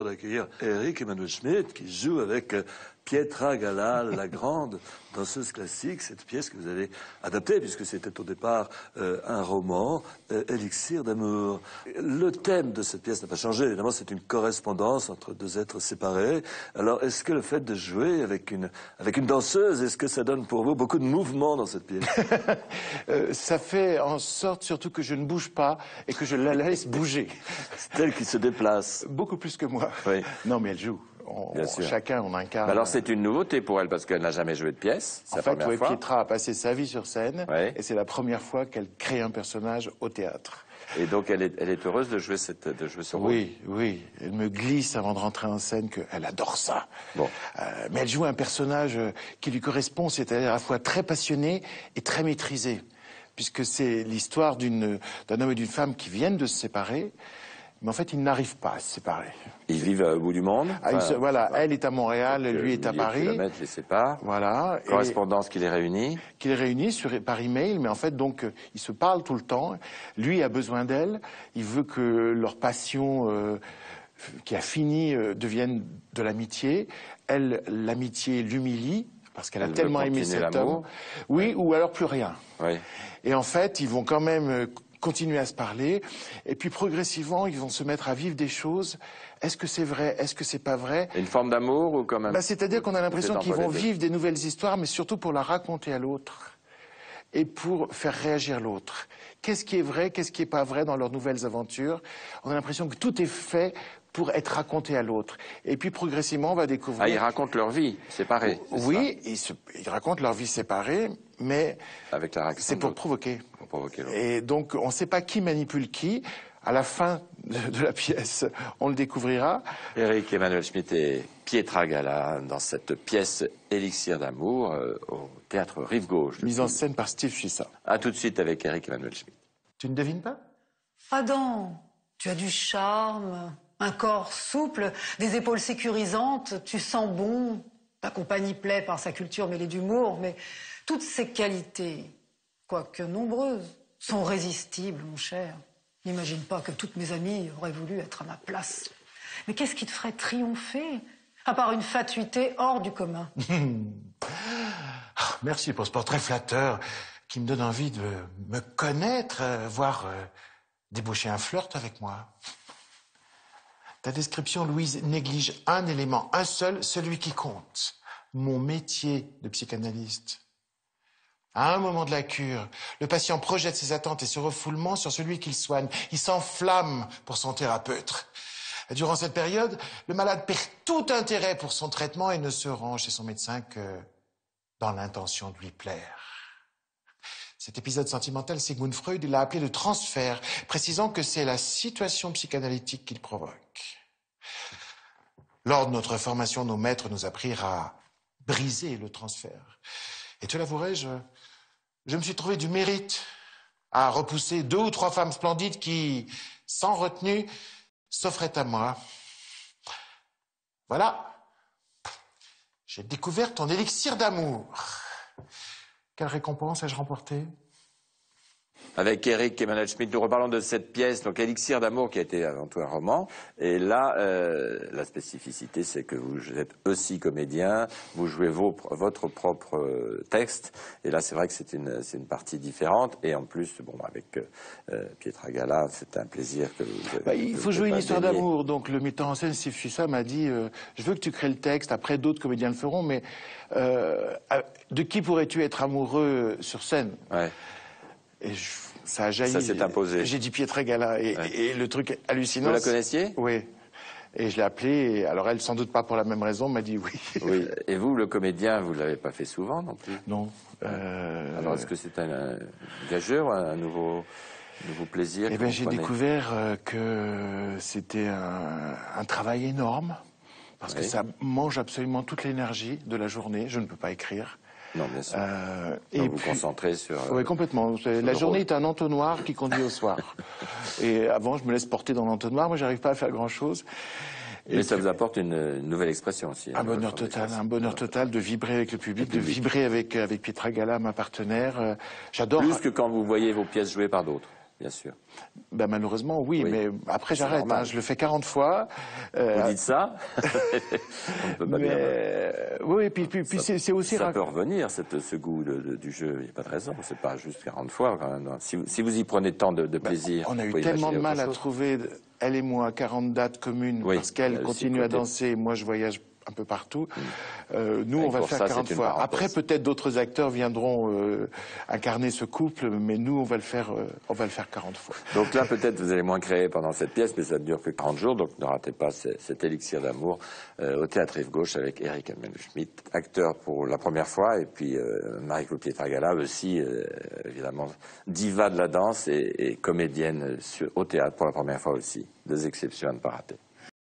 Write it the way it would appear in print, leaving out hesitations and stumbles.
d'accueillir Eric Emmanuel Schmitt qui joue avec Pietra Gala, la grande danseuse classique, cette pièce que vous avez adaptée puisque c'était au départ un roman, Élixir d'amour. Le thème de cette pièce n'a pas changé, évidemment c'est une correspondance entre deux êtres séparés. Alors est-ce que le fait de jouer avec une danseuse, est-ce que ça donne pour vous beaucoup de mouvement dans cette pièce? Ça fait en sorte surtout que je ne bouge pas et que je la laisse bouger. C'est elle qui se déplace. Beaucoup plus que moi. Oui. Non mais elle joue. Chacun, on incarne. Alors c'est une nouveauté pour elle parce qu'elle n'a jamais joué de pièce. C'est la première fois. Pietra a passé sa vie sur scène ouais. Et c'est la première fois qu'elle crée un personnage au théâtre. Et donc elle est heureuse de jouer ce rôle. Oui, oui. Elle me glisse avant de rentrer en scène qu'elle adore ça. Bon. Mais elle joue un personnage qui lui correspond, c'est-à-dire à la fois très passionné et très maîtrisé. Puisque c'est l'histoire d'un homme et d'une femme qui viennent de se séparer. Mais en fait, ils n'arrivent pas à se séparer. Ils vivent au bout du monde. Voilà, elle est à Montréal, lui est à Paris. Kilomètres les séparent. Voilà. Correspondance qui les réunit. Qui les réunit par email, mais en fait, donc, ils se parlent tout le temps. Lui a besoin d'elle. Il veut que leur passion, qui a fini, devienne de l'amitié. Elle, l'amitié l'humilie, parce qu'elle a tellement aimé cet homme. Oui, ou alors plus rien. Oui. Et en fait, ils vont quand même continuer à se parler, et puis progressivement, ils vont se mettre à vivre des choses. Est-ce que c'est vrai? Est-ce que c'est pas vrai? Une forme d'amour ou quand même? C'est-à-dire qu'on a l'impression qu'ils vont vivre des nouvelles histoires, mais surtout pour la raconter à l'autre, et pour faire réagir l'autre. Qu'est-ce qui est vrai? Qu'est-ce qui est pas vrai dans leurs nouvelles aventures? On a l'impression que tout est fait pour être raconté à l'autre. Et puis progressivement, on va découvrir... Ah, ils racontent leur vie séparée. Oui, ils racontent leur vie séparée, mais c'est pour provoquer. Et donc, on ne sait pas qui manipule qui. À la fin de la pièce, on le découvrira. Eric Emmanuel Schmitt et Pietra Gala dans cette pièce Élixir d'amour au théâtre Rive-Gauche. Mise en scène par Steve Chissa. A tout de suite avec Eric Emmanuel Schmitt. Tu ne devines pas? Adam, tu as du charme, un corps souple, des épaules sécurisantes, tu sens bon. Ta compagnie plaît par sa culture mêlée d'humour, mais toutes ces qualités, quoique nombreuses, sont résistibles, mon cher. N'imagine pas que toutes mes amies auraient voulu être à ma place. Mais qu'est-ce qui te ferait triompher, à part une fatuité hors du commun? Merci pour ce portrait flatteur qui me donne envie de me connaître, voire débaucher un flirt avec moi. Ta description, Louise, néglige un élément, un seul, celui qui compte. Mon métier de psychanalyste. À un moment de la cure, le patient projette ses attentes et ses refoulements sur celui qu'il soigne. Il s'enflamme pour son thérapeute. Durant cette période, le malade perd tout intérêt pour son traitement et ne se rend chez son médecin que dans l'intention de lui plaire. Cet épisode sentimental, Sigmund Freud, il l'a appelé le transfert, précisant que c'est la situation psychanalytique qu'il provoque. Lors de notre formation, nos maîtres nous apprirent à briser le transfert. Et te l'avouerai, je me suis trouvé du mérite à repousser 2 ou 3 femmes splendides qui, sans retenue, s'offraient à moi. Voilà. J'ai découvert ton élixir d'amour. Quelle récompense ai-je remporté? Avec Eric Emmanuel Schmitt, nous reparlons de cette pièce, donc Élixir d'amour, qui a été avant tout un roman. Et là, la spécificité, c'est que vous êtes aussi comédien, vous jouez votre propre texte. Et là, c'est vrai que c'est une partie différente. Et en plus, bon, avec Pietra Gala, c'est un plaisir que vous avez. Il faut jouer une histoire d'amour. Donc le metteur en scène, Steve Chissa, m'a dit je veux que tu crées le texte. Après, d'autres comédiens le feront, mais de qui pourrais-tu être amoureux sur scène? Ouais. Et ça a jailli. Ça s'est imposé. J'ai dit Pietra Gala. Et le truc hallucinant... Vous la connaissiez? Oui. Et je l'ai appelée. Et alors elle, sans doute pas pour la même raison, m'a dit oui. Oui. Et vous, le comédien, vous ne l'avez pas fait souvent non plus? Non. Alors est-ce que c'est un gageur, un nouveau plaisir? Eh bien, j'ai découvert que c'était un travail énorme. Parce que ça mange absolument toute l'énergie de la journée. Je ne peux pas écrire. Non, bien sûr. Donc vous concentrez sur... Oui, complètement. La journée est un entonnoir qui conduit au soir. Et avant, je me laisse porter dans l'entonnoir. Moi, j'arrive pas à faire grand-chose. Mais ça vous apporte une nouvelle expression aussi. Un bonheur total de vibrer avec le public, de vibrer avec Pietra Gala, ma partenaire. J'adore. Plus que quand vous voyez vos pièces jouées par d'autres. bien sûr. Ben, malheureusement, oui, Oui. mais après j'arrête, normal. hein, je le fais 40 fois. Vous dites ça? On ne peut pas dire. Oui, puis c'est aussi... Ça peut revenir, ce goût du jeu. Il n'y a pas de raison. C'est pas juste 40 fois, quand même. Si vous y prenez tant de plaisir. On a vous eu pouvez tellement de imaginer mal autre à chose. trouver, elle et moi, 40 dates communes, Oui, parce qu'elle il y a aussi continue le à côté. danser, moi je voyage un peu partout. Nous, Et on va le pour faire ça, 40 c'est une fois. parenthèse. Après, peut-être d'autres acteurs viendront incarner ce couple, mais nous, on va le faire 40 fois. Donc là, peut-être vous allez moins créer pendant cette pièce, mais ça ne dure que 40 jours, donc ne ratez pas cet élixir d'amour au Théâtre Rive Gauche avec Eric Emmanuel-Schmitt, acteur pour la première fois, et puis Marie-Claude Pietragala aussi, évidemment, diva de la danse et comédienne au théâtre pour la première fois aussi. Deux exceptions à ne pas rater.